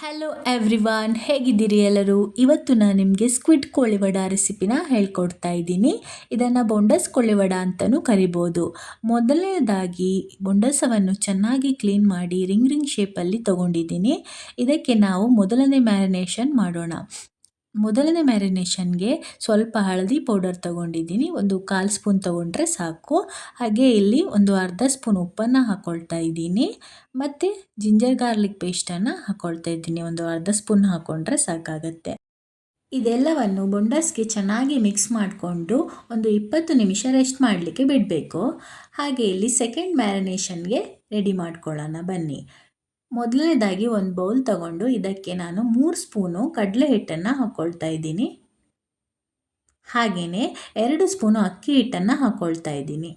Hello everyone, ಹೇಗಿದ್ದೀರಿ ಎಲ್ಲರೂ? ಇವತ್ತು ನಾನು ನಿಮಗೆ ಸ್ಕ್ವಿಡ್ ಕೋಳಿವಡ ರೆಸಿಪಿನ ಹೇಳ್ಕೊಡ್ತಾ ಇದ್ದೀನಿ. ಇದನ್ನು ಬೊಂಡಸ್ ಕೋಳಿವಡ ಅಂತಲೂ ಕರಿಬೋದು. ಮೊದಲನೇದಾಗಿ ಬೊಂಡಸವನ್ನು ಚೆನ್ನಾಗಿ ಕ್ಲೀನ್ ಮಾಡಿ ರಿಂಗ್ ಶೇಪಲ್ಲಿ ತೊಗೊಂಡಿದ್ದೀನಿ. ಇದಕ್ಕೆ ನಾವು ಮೊದಲನೇ ಮ್ಯಾರಿನೇಷನ್ ಮಾಡೋಣ. ಮೊದಲನೇ ಮ್ಯಾರಿನೇಷನ್ಗೆ ಸ್ವಲ್ಪ ಹಳದಿ ಪೌಡರ್ ತೊಗೊಂಡಿದ್ದೀನಿ. ಒಂದು 1/4 ಸ್ಪೂನ್ ತೊಗೊಂಡ್ರೆ ಸಾಕು. ಹಾಗೆ ಇಲ್ಲಿ ಒಂದು ಅರ್ಧ ಸ್ಪೂನ್ ಉಪ್ಪನ್ನು ಹಾಕ್ಕೊಳ್ತಾ ಇದ್ದೀನಿ. ಮತ್ತು ಜಿಂಜರ್ ಗಾರ್ಲಿಕ್ ಪೇಸ್ಟನ್ನು ಹಾಕ್ಕೊಳ್ತಾ ಇದ್ದೀನಿ. ಒಂದು ಅರ್ಧ ಸ್ಪೂನ್ ಹಾಕ್ಕೊಂಡ್ರೆ ಸಾಕಾಗತ್ತೆ. ಇದೆಲ್ಲವನ್ನು ಬೊಂಡಸ್ಗೆ ಚೆನ್ನಾಗಿ ಮಿಕ್ಸ್ ಮಾಡಿಕೊಂಡು ಒಂದು 20 ನಿಮಿಷ ರೆಸ್ಟ್ ಮಾಡಲಿಕ್ಕೆ ಬಿಡಬೇಕು. ಹಾಗೆ ಇಲ್ಲಿ ಸೆಕೆಂಡ್ ಮ್ಯಾರಿನೇಷನ್ಗೆ ರೆಡಿ ಮಾಡ್ಕೊಳ್ಳೋಣ ಬನ್ನಿ. ಮೊದಲನೇದಾಗಿ ಒಂದು ಬೌಲ್ ತಗೊಂಡು ಇದಕ್ಕೆ ನಾನು 3 ಸ್ಪೂನು ಕಡಲೆ ಹಿಟ್ಟನ್ನು ಹಾಕ್ಕೊಳ್ತಾ ಇದ್ದೀನಿ. ಹಾಗೆಯೇ 2 ಸ್ಪೂನು ಅಕ್ಕಿ ಹಿಟ್ಟನ್ನು ಹಾಕ್ಕೊಳ್ತಾ ಇದ್ದೀನಿ.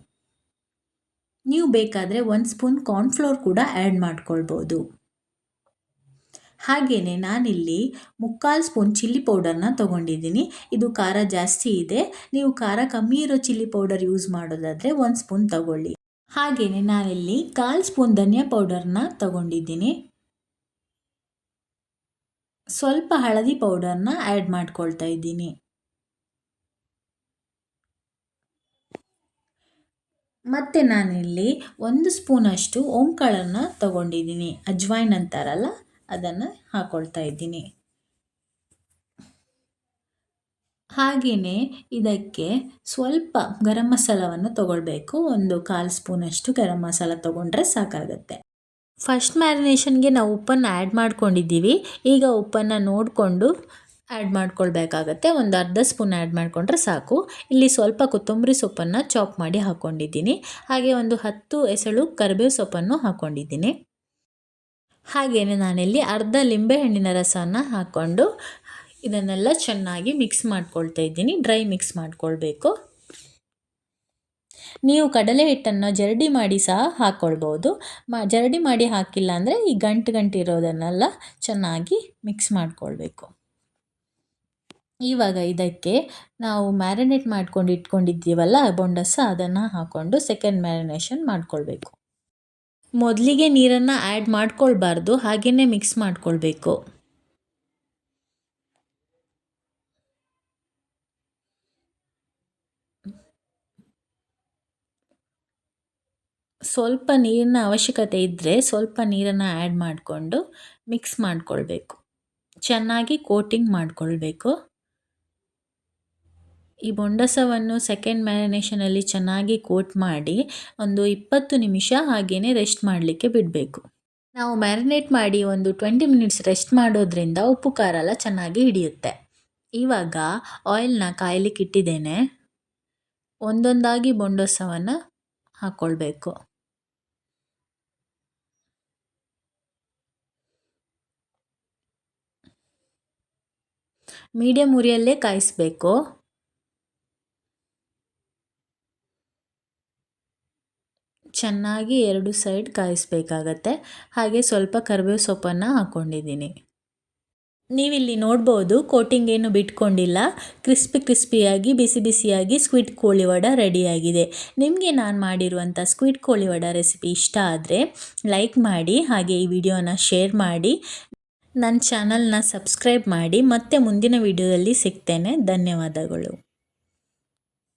ನೀವು ಬೇಕಾದರೆ 1 ಸ್ಪೂನ್ ಕಾರ್ನ್ಫ್ಲೋರ್ ಕೂಡ ಆ್ಯಡ್ ಮಾಡ್ಕೊಳ್ಬೋದು. ಹಾಗೆಯೇ ನಾನಿಲ್ಲಿ 3/4 ಸ್ಪೂನ್ ಚಿಲ್ಲಿ ಪೌಡರ್ನ ತೊಗೊಂಡಿದ್ದೀನಿ. ಇದು ಖಾರ ಜಾಸ್ತಿ ಇದೆ. ನೀವು ಖಾರ ಕಮ್ಮಿ ಇರೋ ಚಿಲ್ಲಿ ಪೌಡರ್ ಯೂಸ್ ಮಾಡೋದಾದರೆ 1 ಸ್ಪೂನ್ ತಗೊಳ್ಳಿ. ಹಾಗೆಯೇ ನಾನಿಲ್ಲಿ 1/4 ಸ್ಪೂನ್ ಧನಿಯಾ ಪೌಡರ್ನ ತಗೊಂಡಿದ್ದೀನಿ. ಸ್ವಲ್ಪ ಹಳದಿ ಪೌಡರ್ನ ಆ್ಯಡ್ ಮಾಡ್ಕೊಳ್ತಾ ಇದ್ದೀನಿ. ಮತ್ತು ನಾನಿಲ್ಲಿ 1 ಸ್ಪೂನಷ್ಟು ಓಂಕಾಳನ್ನು ತಗೊಂಡಿದ್ದೀನಿ. ಅಜ್ವೈನ್ ಅಂತಾರಲ್ಲ, ಅದನ್ನು ಹಾಕ್ಕೊಳ್ತಾ ಇದ್ದೀನಿ. ಹಾಗೆಯೇ ಇದಕ್ಕೆ ಸ್ವಲ್ಪ ಗರಂ ಮಸಾಲವನ್ನು ತಗೊಳ್ಬೇಕು. ಒಂದು 1/4 ಸ್ಪೂನಷ್ಟು ಗರಂ ಮಸಾಲ ತೊಗೊಂಡ್ರೆ ಸಾಕಾಗುತ್ತೆ. ಫಸ್ಟ್ ಮ್ಯಾರಿನೇಷನ್ಗೆ ನಾವು ಉಪ್ಪನ್ನು ಆ್ಯಡ್ ಮಾಡ್ಕೊಂಡಿದ್ದೀವಿ. ಈಗ ಉಪ್ಪನ್ನು ನೋಡಿಕೊಂಡು ಆ್ಯಡ್ ಮಾಡ್ಕೊಳ್ಬೇಕಾಗತ್ತೆ. ಒಂದು ಅರ್ಧ ಸ್ಪೂನ್ ಆ್ಯಡ್ ಮಾಡಿಕೊಂಡ್ರೆ ಸಾಕು. ಇಲ್ಲಿ ಸ್ವಲ್ಪ ಕೊತ್ತಂಬರಿ ಸೊಪ್ಪನ್ನು ಚಾಪ್ ಮಾಡಿ ಹಾಕ್ಕೊಂಡಿದ್ದೀನಿ. ಹಾಗೆ ಒಂದು 10 ಎಸಳು ಕರಿಬೇವು ಸೊಪ್ಪನ್ನು ಹಾಕ್ಕೊಂಡಿದ್ದೀನಿ. ಹಾಗೆಯೇ ನಾನಿಲ್ಲಿ ಅರ್ಧ ಲಿಂಬೆಹಣ್ಣಿನ ರಸವನ್ನು ಹಾಕ್ಕೊಂಡು ಇದನ್ನೆಲ್ಲ ಚೆನ್ನಾಗಿ ಮಿಕ್ಸ್ ಮಾಡ್ಕೊಳ್ತಾ ಇದ್ದೀನಿ. ಡ್ರೈ ಮಿಕ್ಸ್ ಮಾಡ್ಕೊಳ್ಬೇಕು. ನೀವು ಕಡಲೆ ಹಿಟ್ಟನ್ನು ಜರಡಿ ಮಾಡಿ ಸಹ ಹಾಕ್ಕೊಳ್ಬೋದು. ಜರಡಿ ಮಾಡಿ ಹಾಕಿಲ್ಲ ಅಂದರೆ ಈ ಗಂಟು ಇರೋದನ್ನೆಲ್ಲ ಚೆನ್ನಾಗಿ ಮಿಕ್ಸ್ ಮಾಡ್ಕೊಳ್ಬೇಕು. ಇವಾಗ ಇದಕ್ಕೆ ನಾವು ಮ್ಯಾರಿನೇಟ್ ಮಾಡ್ಕೊಂಡು ಇಟ್ಕೊಂಡಿದ್ದೀವಲ್ಲ ಬೊಂಡಸ, ಅದನ್ನು ಹಾಕ್ಕೊಂಡು ಸೆಕೆಂಡ್ ಮ್ಯಾರಿನೇಷನ್ ಮಾಡ್ಕೊಳ್ಬೇಕು. ಮೊದಲಿಗೆ ನೀರನ್ನು ಆ್ಯಡ್ ಮಾಡ್ಕೊಳ್ಬಾರ್ದು, ಹಾಗೆಯೇ ಮಿಕ್ಸ್ ಮಾಡ್ಕೊಳ್ಬೇಕು. ಸ್ವಲ್ಪ ನೀರಿನ ಅವಶ್ಯಕತೆ ಇದ್ದರೆ ಸ್ವಲ್ಪ ನೀರನ್ನು ಆ್ಯಡ್ ಮಾಡಿಕೊಂಡು ಮಿಕ್ಸ್ ಮಾಡಿಕೊಳ್ಬೇಕು. ಚೆನ್ನಾಗಿ ಕೋಟಿಂಗ್ ಮಾಡಿಕೊಳ್ಬೇಕು. ಈ ಬೊಂಡಸವನ್ನು ಸೆಕೆಂಡ್ ಮ್ಯಾರಿನೇಷನಲ್ಲಿ ಚೆನ್ನಾಗಿ ಕೋಟ್ ಮಾಡಿ ಒಂದು 20 ನಿಮಿಷ ಹಾಗೆಯೇ ರೆಸ್ಟ್ ಮಾಡಲಿಕ್ಕೆ ಬಿಡಬೇಕು. ನಾವು ಮ್ಯಾರಿನೇಟ್ ಮಾಡಿ ಒಂದು 20 ಮಿನಿಟ್ಸ್ ರೆಸ್ಟ್ ಮಾಡೋದ್ರಿಂದ ಉಪ್ಪು ಖಾರ ಎಲ್ಲ ಚೆನ್ನಾಗಿ ಹಿಡಿಯುತ್ತೆ. ಇವಾಗ ಆಯಿಲ್ನ ಕಾಯಲಿಕ್ಕೆ ಇಟ್ಟಿದ್ದೇನೆ. ಒಂದೊಂದಾಗಿ ಬೊಂಡಸವನ್ನು ಹಾಕ್ಕೊಳ್ಬೇಕು. ಮೀಡಿಯಮ್ ಉರಿಯಲ್ಲೇ ಕಾಯಿಸಬೇಕು. ಚೆನ್ನಾಗಿ 2 ಸೈಡ್ ಕಾಯಿಸಬೇಕಾಗತ್ತೆ. ಹಾಗೆ ಸ್ವಲ್ಪ ಕರಿಬೇವು ಸೊಪ್ಪನ್ನು ಹಾಕ್ಕೊಂಡಿದ್ದೀನಿ. ನೀವಿಲ್ಲಿ ನೋಡ್ಬೋದು, ಕೋಟಿಂಗ್ ಏನು ಬಿಟ್ಕೊಂಡಿಲ್ಲ. ಕ್ರಿಸ್ಪಿಯಾಗಿ ಬಿಸಿಯಾಗಿ ಸ್ಕ್ವಿಡ್ ಕೋಳಿವಡ ರೆಡಿಯಾಗಿದೆ. ನಿಮಗೆ ನಾನು ಮಾಡಿರುವಂಥ ಸ್ಕ್ವಿಡ್ ಕೋಳಿವಡ ರೆಸಿಪಿ ಇಷ್ಟ ಆದರೆ ಲೈಕ್ ಮಾಡಿ, ಹಾಗೆ ಈ ವಿಡಿಯೋನ ಶೇರ್ ಮಾಡಿ, ನನ್ನ ಚಾನಲ್ನ ಸಬ್ಸ್ಕ್ರೈಬ್ ಮಾಡಿ. ಮತ್ತೆ ಮುಂದಿನ ವಿಡಿಯೋದಲ್ಲಿ ಸಿಗ್ತೇನೆ. ಧನ್ಯವಾದಗಳು.